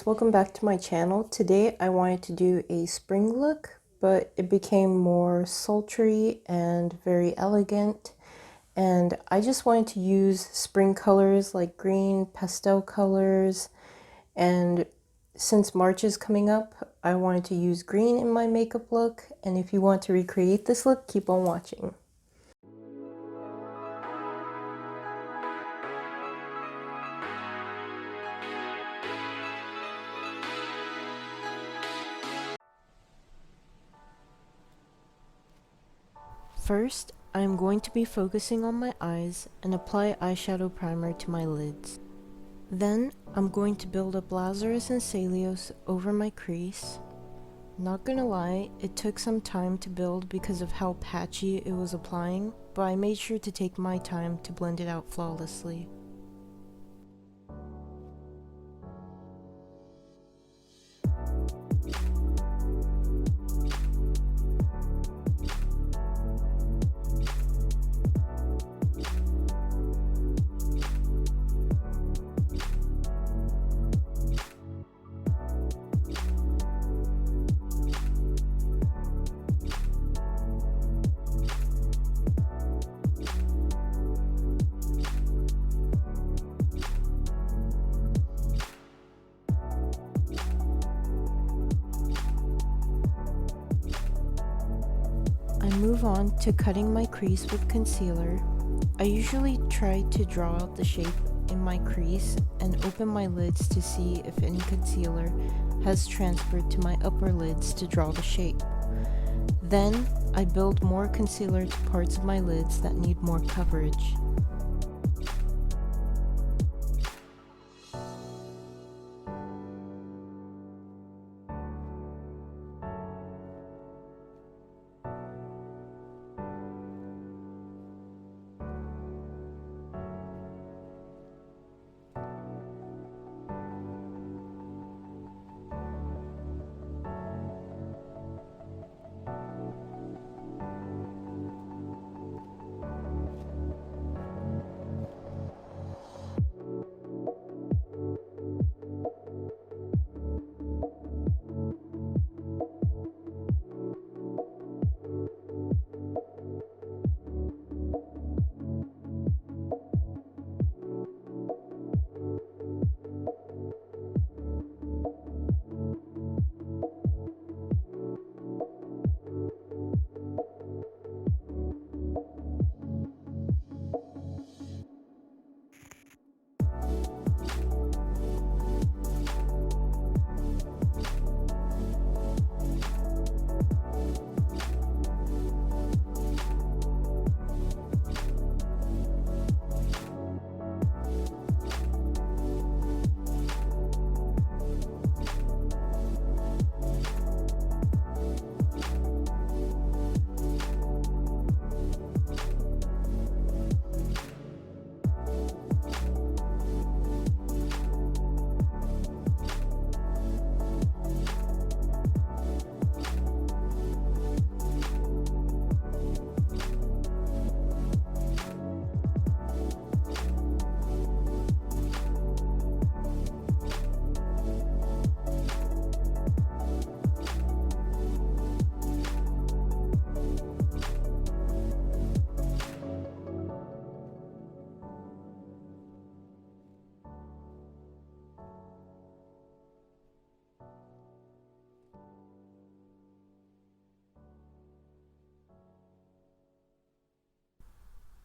welcome back to my channel. Today I wanted to do a spring look, but it became more sultry and very elegant, and I just wanted to use spring colors like green, pastel colors, and since March is coming up, I wanted to use green in my makeup look, and if you want to recreate this look, keep on watching. First, I am going to be focusing on my eyes and apply eyeshadow primer to my lids. Then, I'm going to build up Lazarus and Celios over my crease. Not gonna lie, it took some time to build because of how patchy it was applying, but I made sure to take my time to blend it out flawlessly. I move on to cutting my crease with concealer. I usually try to draw out the shape in my crease and open my lids to see if any concealer has transferred to my upper lids to draw the shape. Then, I build more concealer to parts of my lids that need more coverage.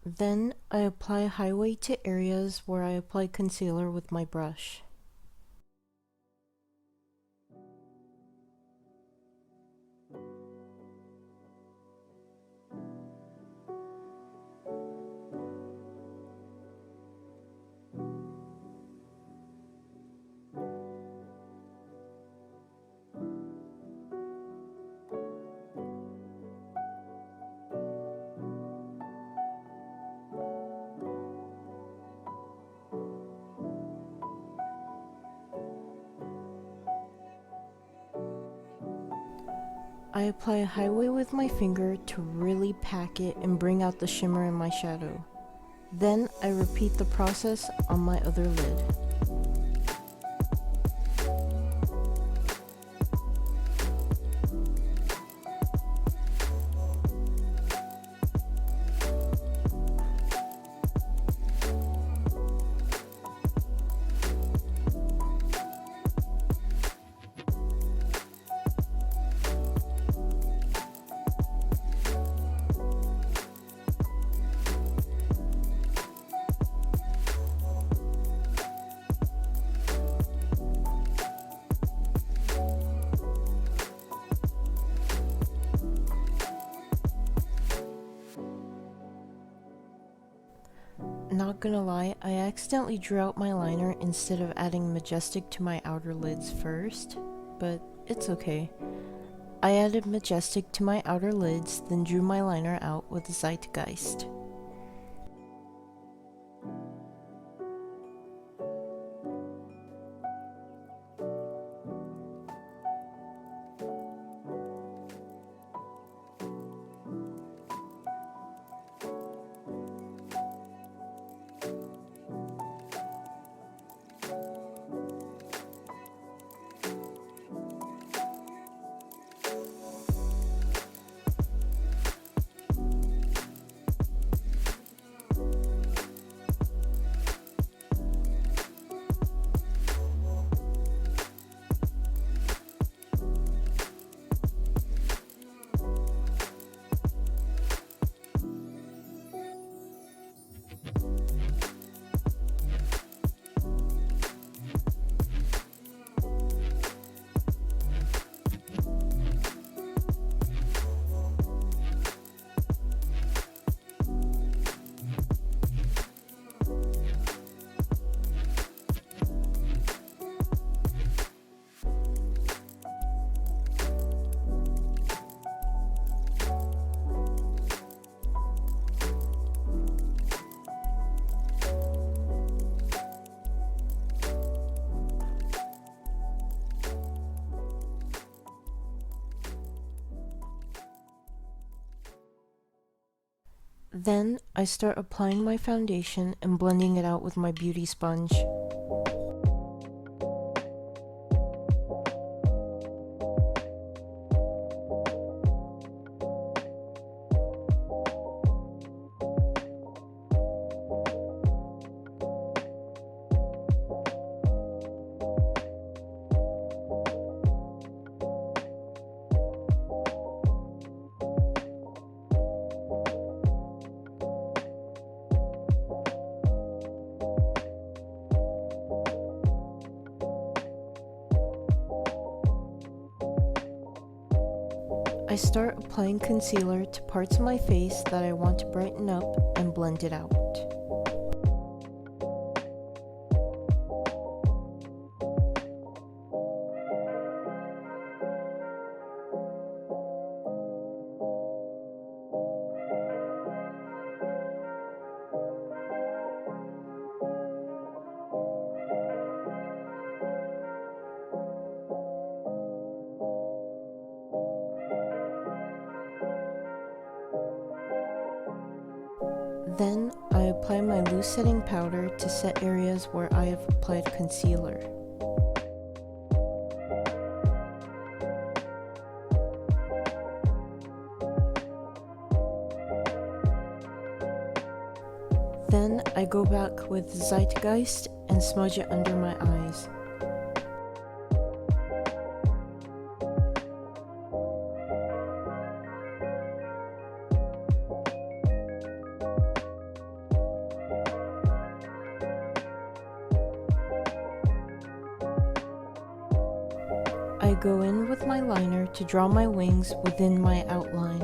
Then, I apply highlight to areas where I apply concealer with my brush. I apply a highlight with my finger to really pack it and bring out the shimmer in my shadow. Then I repeat the process on my other lid. Not gonna lie, I accidentally drew out my liner instead of adding Majestic to my outer lids first, but it's okay. I added Majestic to my outer lids, then drew my liner out with Zeitgeist. Then I start applying my foundation and blending it out with my beauty sponge. I start applying concealer to parts of my face that I want to brighten up and blend it out. Then I apply my loose setting powder to set areas where I have applied concealer. Then I go back with Zeitgeist and smudge it under my eyes. I go in with my liner to draw my wings within my outline.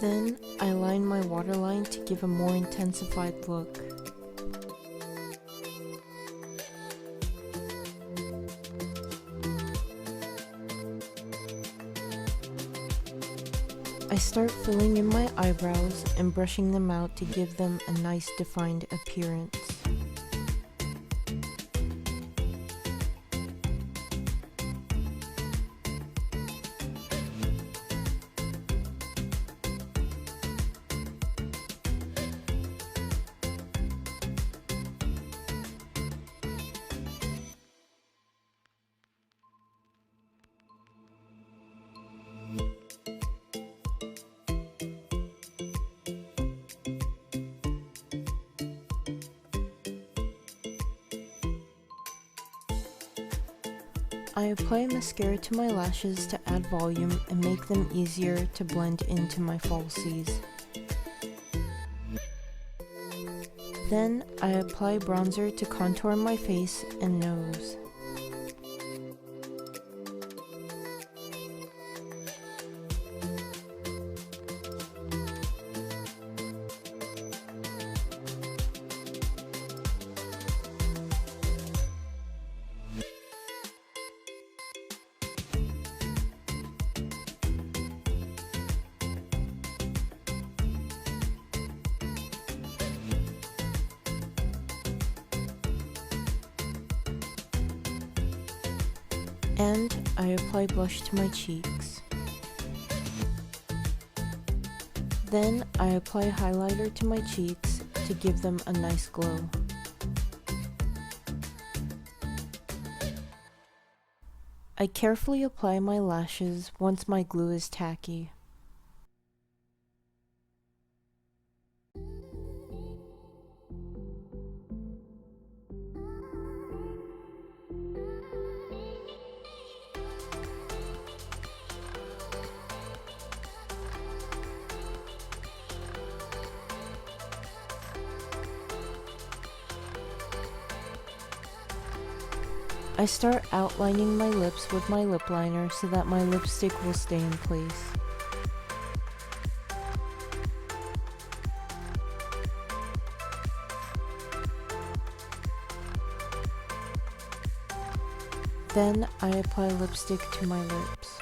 Then I line my waterline to give a more intensified look. I start filling in my eyebrows and brushing them out to give them a nice defined appearance. I apply mascara to my lashes to add volume and make them easier to blend into my falsies. Then I apply bronzer to contour my face and nose. And I apply blush to my cheeks. Then I apply highlighter to my cheeks to give them a nice glow. I carefully apply my lashes once my glue is tacky. I start outlining my lips with my lip liner so that my lipstick will stay in place. Then I apply lipstick to my lips.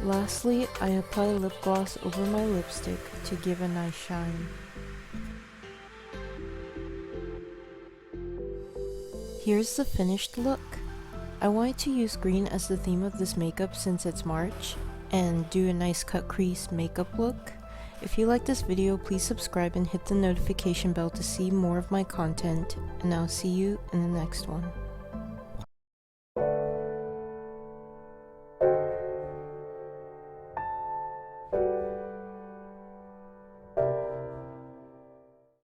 Lastly, I apply lip gloss over my lipstick to give a nice shine. Here's the finished look. I wanted to use green as the theme of this makeup since it's March, and do a nice cut crease makeup look. If you like this video, please subscribe and hit the notification bell to see more of my content, and I'll see you in the next one.